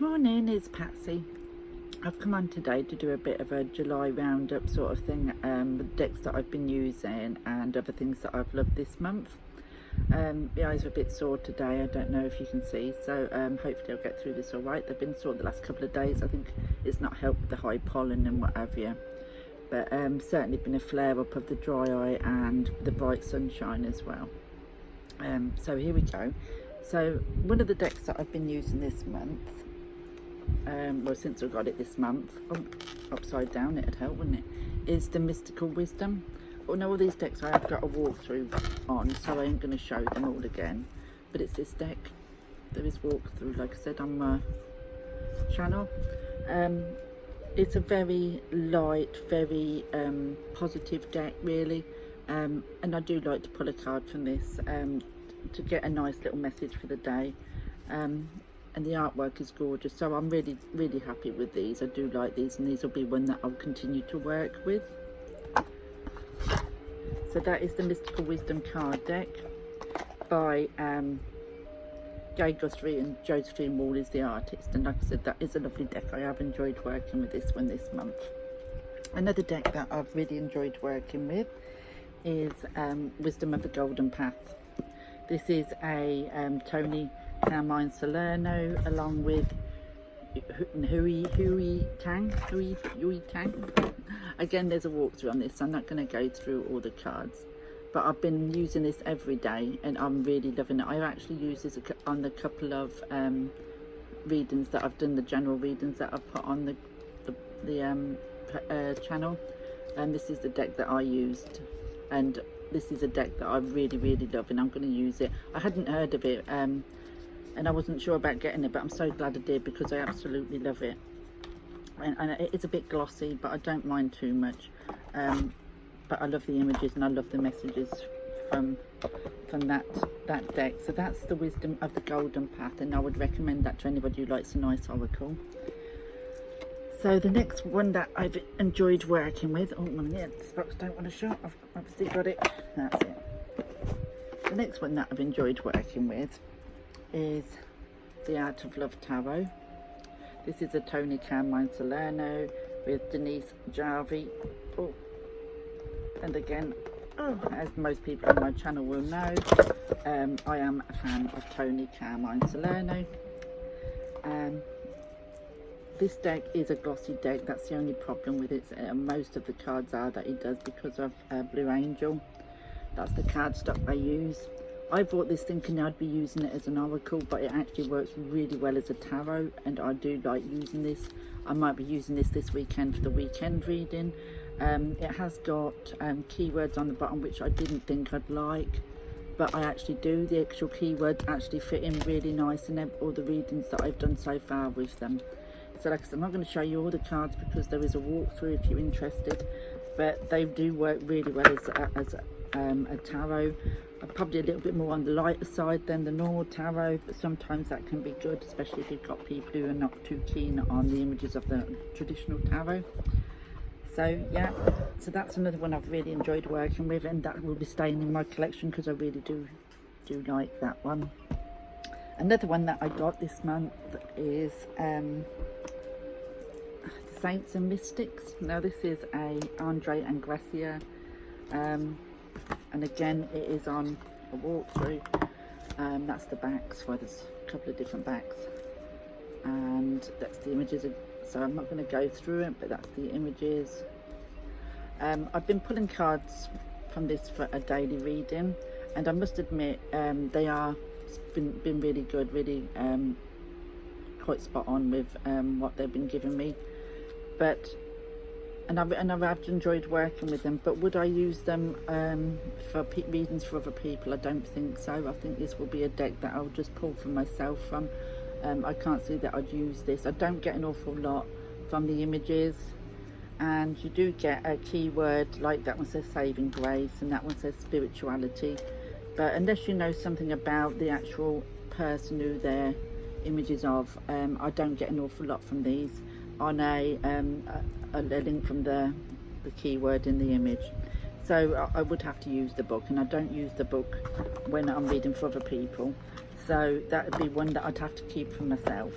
Morning, it's Patsy. I've come on today to do a bit of a July roundup sort of thing with decks that I've been using and other things that I've loved this month. The eyes are a bit sore today, I don't know if you can see, so hopefully I'll get through this alright. They've been sore the last couple of days. I think it's not helped with the high pollen and what have you, but certainly been a flare up of the dry eye and the bright sunshine as well. So here we go. So one of the decks that I've been using this month, well, since I got it this month, upside down, it'd help, wouldn't it, is the Mystical Wisdom. Oh no, all these decks I have got a walkthrough on, so I ain't going to show them all again, but it's this deck. There is walkthrough, like I said, on my channel. It's a very light, very positive deck really, and I do like to pull a card from this to get a nice little message for the day. And the artwork is gorgeous, so I'm really happy with these. I do like these, and these will be one that I'll continue to work with. So that is the Mystical Wisdom card deck by Gay Guthrie, and Josephine Wall is the artist, and like I said, that is a lovely deck. I have enjoyed working with this one this month. Another deck that I've really enjoyed working with is Wisdom of the Golden Path. This is a Tony Carmine Salerno along with Hui Tang. Again, there's a walkthrough on this, so I'm not going to go through all the cards, but I've been using this every day and I'm really loving it. I actually use this on the couple of readings that I've done, the general readings that I've put on the channel, and this is the deck that I used, and this is a deck that I really love, and I'm going to use it. I hadn't heard of it and I wasn't sure about getting it, but I'm so glad I did because I absolutely love it. And it is a bit glossy, but I don't mind too much. But I love the images and I love the messages from that deck. So that's the Wisdom of the Golden Path, and I would recommend that to anybody who likes a nice oracle. So the next one that I've enjoyed working with, oh yeah, this box don't want to shut, I've obviously got it, that's it. The next one that I've enjoyed working with is the Art of Love Tarot. This is a Tony Carmine Salerno with Denise Jarvie. Oh. And again, as most people on my channel will know, I am a fan of Tony Carmine Salerno. This deck is a glossy deck. That's the only problem with it. Most of the cards are that he does because of Blue Angel. That's the cardstock I use. I bought this thinking I'd be using it as an oracle, but it actually works really well as a tarot, and I do like using this. I might be using this weekend for the weekend reading. It has got keywords on the bottom which I didn't think I'd like, but I actually do. The actual keywords actually fit in really nice in all the readings that I've done so far with them. So like I said, I'm not going to show you all the cards because there is a walkthrough if you're interested, but they do work really well as a tarot. Probably a little bit more on the lighter side than the normal tarot, but sometimes that can be good, especially if you've got people who are not too keen on the images of the traditional tarot. So yeah, so that's another one I've really enjoyed working with, and that will be staying in my collection because I really do like that one. Another one that I got this month is Saints and Mystics. Now this is a Andre and Gracia, and again it is on a walkthrough. That's the backs, well there's a couple of different backs, and that's the images of, so I'm not going to go through it, but that's the images. I've been pulling cards from this for a daily reading, and I must admit they are been really good, really quite spot on with what they've been giving me. But and I've enjoyed working with them, but would I use them for readings for other people? I don't think so. I think this will be a deck that I'll just pull for myself from. I can't see that I'd use this. I don't get an awful lot from the images, and you do get a keyword, like that one says saving grace and that one says spirituality, but unless you know something about the actual person who their images of, I don't get an awful lot from these on a link from the keyword in the image. So I would have to use the book, and I don't use the book when I'm reading for other people, so that would be one that I'd have to keep for myself.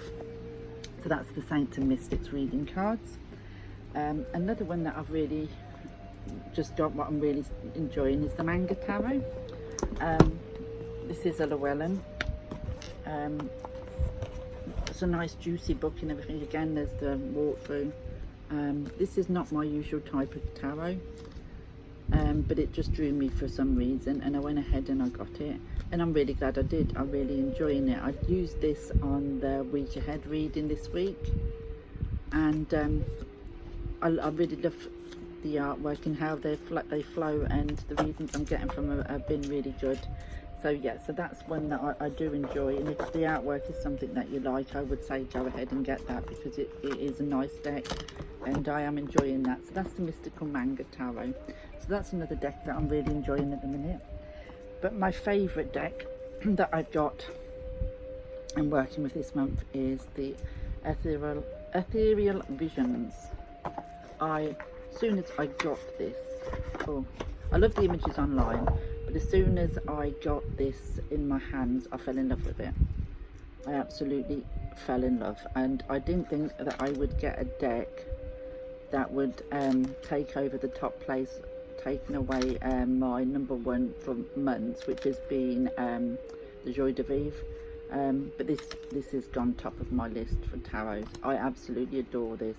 So that's the Saints and Mystics reading cards. Another one that I've really just got, what I'm really enjoying, is the Manga Tarot. This is a Llewellyn. It's a nice juicy book and everything. Again, there's the walkthrough. This is not my usual type of tarot, but it just drew me for some reason, and I went ahead and I got it, and I'm really glad I did. I'm really enjoying it. I used this on the week ahead reading this week, and I really love the artwork and how they flow, and the readings I'm getting from them have been really good. So yeah, so that's one that I do enjoy, and if the artwork is something that you like, I would say go ahead and get that, because it is a nice deck and I am enjoying that. So that's the Mystical Manga Tarot. So that's another deck that I'm really enjoying at the minute. But my favourite deck that I've got and working with this month is the Ethereal Visions. As soon as I got this, I love the images online, but as soon as I got this in my hands, I fell in love with it. I absolutely fell in love, and I didn't think that I would get a deck that would take over the top place, taking away my number one for months, which has been the Joy de Vivre. But this has gone top of my list for tarots. I absolutely adore this.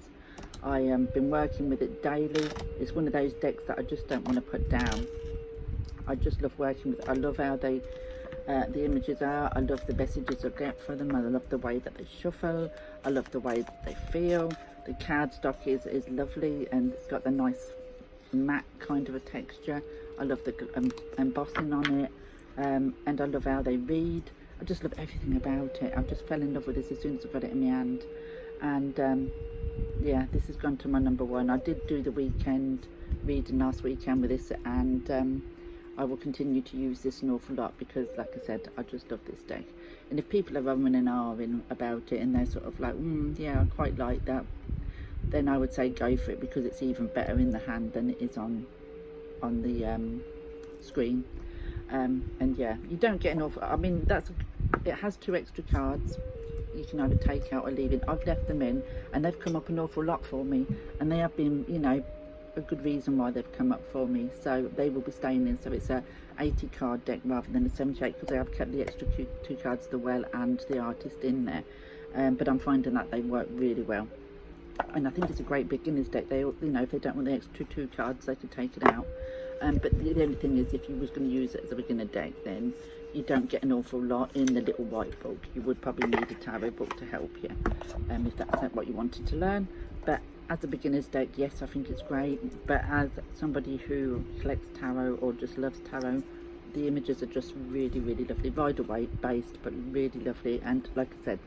I have been working with it daily. It's one of those decks that I just don't want to put down. I just love working with it. I love how the images are. I love the messages I get from them. I love the way that they shuffle. I love the way that they feel. The cardstock is lovely, and it's got the nice matte kind of a texture. I love the embossing on it, and I love how they read. I just love everything about it. I just fell in love with this as soon as I got it in my hand, and yeah, this has gone to my number one. I did do the weekend reading last weekend with this, and I will continue to use this an awful lot, because like I said, I just love this deck. And if people are rumming and ahhing about it and they're sort of like, yeah, I quite like that, then I would say go for it, because it's even better in the hand than it is on the screen. And yeah, you don't get an awful, I mean, it has 2 extra cards you can either take out or leave in. I've left them in, and they've come up an awful lot for me, and they have been, you know, a good reason why they've come up for me, so they will be staying in. So it's a 80 card deck rather than a 78, because I have kept the extra 2 cards, the Well and the Artist, in there, but I'm finding that they work really well, and I think it's a great beginner's deck. They, you know, if they don't want the extra 2 cards, they could take it out, but the only thing is, if you was going to use it as a beginner deck, then you don't get an awful lot in the little white book. You would probably need a tarot book to help you, if that's what you wanted to learn. But as a beginner's deck, yes, I think it's great. But as somebody who collects tarot or just loves tarot, the images are just really, really lovely. Rider Waite based, but really lovely. And like I said,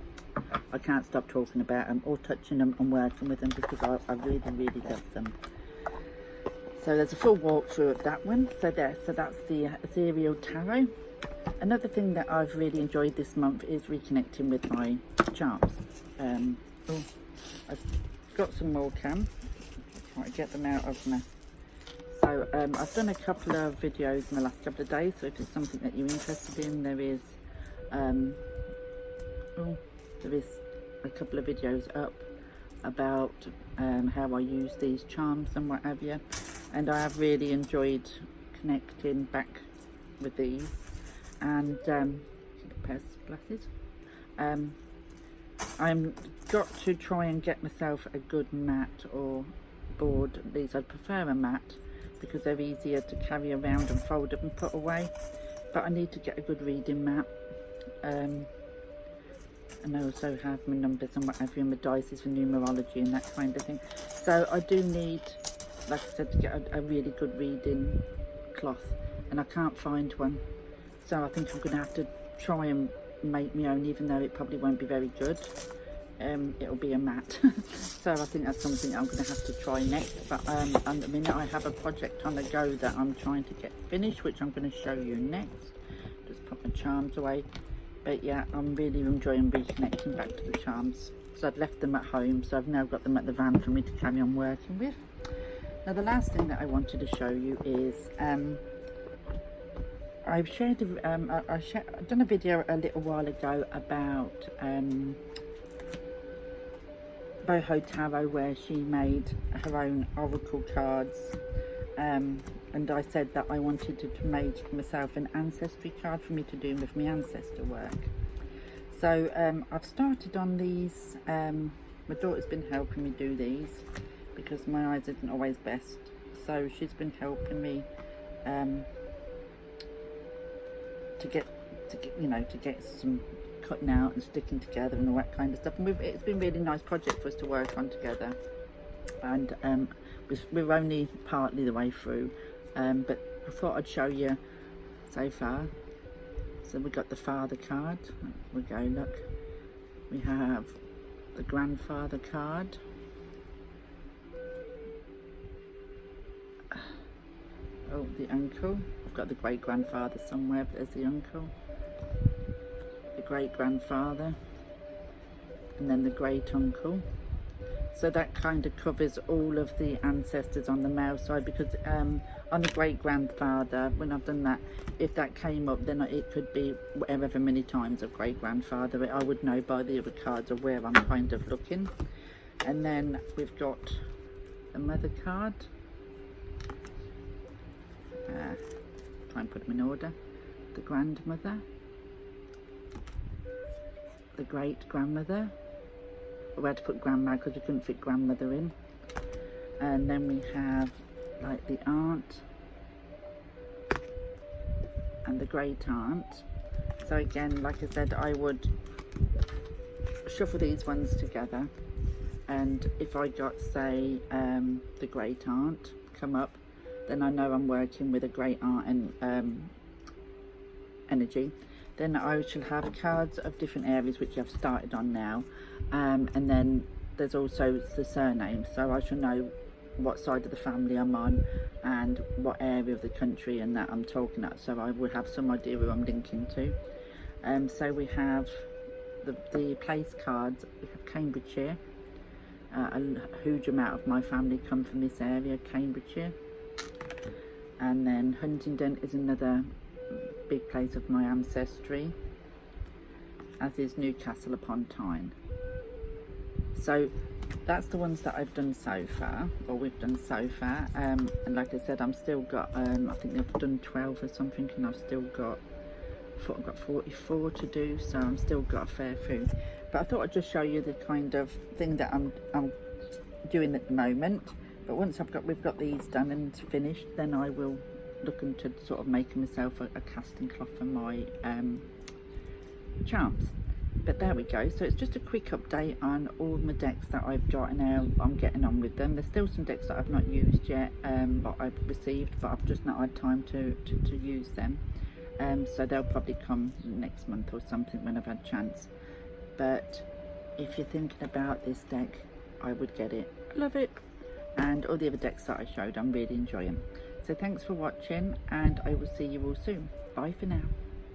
I can't stop talking about them or touching them and working with them, because I really, really love them. So there's a full walkthrough of that one. So that's the Ethereal Tarot. Another thing that I've really enjoyed this month is reconnecting with my charms. I've got some more cam. Try to get them out of my. So I've done a couple of videos in the last couple of days. So if it's something that you're interested in, there is a couple of videos up about how I use these charms and what have you. And I have really enjoyed connecting back with these. And pairs of glasses. I'm got to try and get myself a good mat or board. These I'd prefer a mat, because they're easier to carry around and fold up and put away. But I need to get a good reading mat. And I also have my numbers and whatever, and my dice for numerology and that kind of thing. So I do need, like I said, to get a really good reading cloth, and I can't find one. So I think I'm going to have to try and make my own, even though it probably won't be very good. It'll be a mat. So I think that's something I'm going to have to try next. But at the minute I have a project on the go that I'm trying to get finished, which I'm going to show you next. Just put my charms away. But yeah, I'm really enjoying reconnecting back to the charms. So I'd left them at home, so I've now got them at the van for me to carry on working with. Now the last thing that I wanted to show you is I've done a video a little while ago about Boho Tarot, where she made her own oracle cards, and I said that I wanted to make myself an ancestry card for me to do with my ancestor work. So I've started on these. My daughter's been helping me do these because my eyes isn't always best, so she's been helping me to get some cutting out and sticking together and all that kind of stuff. And it's been a really nice project for us to work on together, and we're only partly the way through, but I thought I'd show you so far. So we got the father card. We go, look, we have the grandfather card, oh, the uncle. I've got the great grandfather somewhere, but there's the uncle, the great grandfather, and then the great uncle. So that kind of covers all of the ancestors on the male side, because on the great grandfather, when I've done that, if that came up, then it could be whatever many times of great grandfather. I would know by the other cards of where I'm kind of looking. And then we've got the mother card. Try and put them in order. The grandmother, the great grandmother. We had to put grandma because we couldn't fit grandmother in. And then we have like the aunt and the great aunt. So again, like I said, I would shuffle these ones together, and if I got, say, the great aunt come up, then I know I'm working with a great aunt and energy. Then I shall have cards of different areas which I've started on now, and then there's also the surname, so I shall know what side of the family I'm on and what area of the country and that I'm talking at, so I will have some idea who I'm linking to. So we have the place cards. We have Cambridgeshire. A huge amount of my family come from this area, Cambridgeshire. And then Huntingdon is another big place of my ancestry, as is Newcastle upon Tyne. So that's the ones that I've done so far, or we've done so far. And like I said, I'm still got, I think I've done 12 or something, and I've still got, I've got 44 to do, so I'm still got a fair few. But I thought I'd just show you the kind of thing that I'm doing at the moment. But once we've got these done and finished, then I will look into sort of making myself a casting cloth for my charms. But there we go. So it's just a quick update on all my decks that I've got and how I'm getting on with them. There's still some decks that I've not used yet, but I've received, but I've just not had time to use them. So they'll probably come next month or something when I've had a chance. But if you're thinking about this deck, I would get it. Love it. And all the other decks that I showed, I'm really enjoying. So thanks for watching, and I will see you all soon. Bye for now.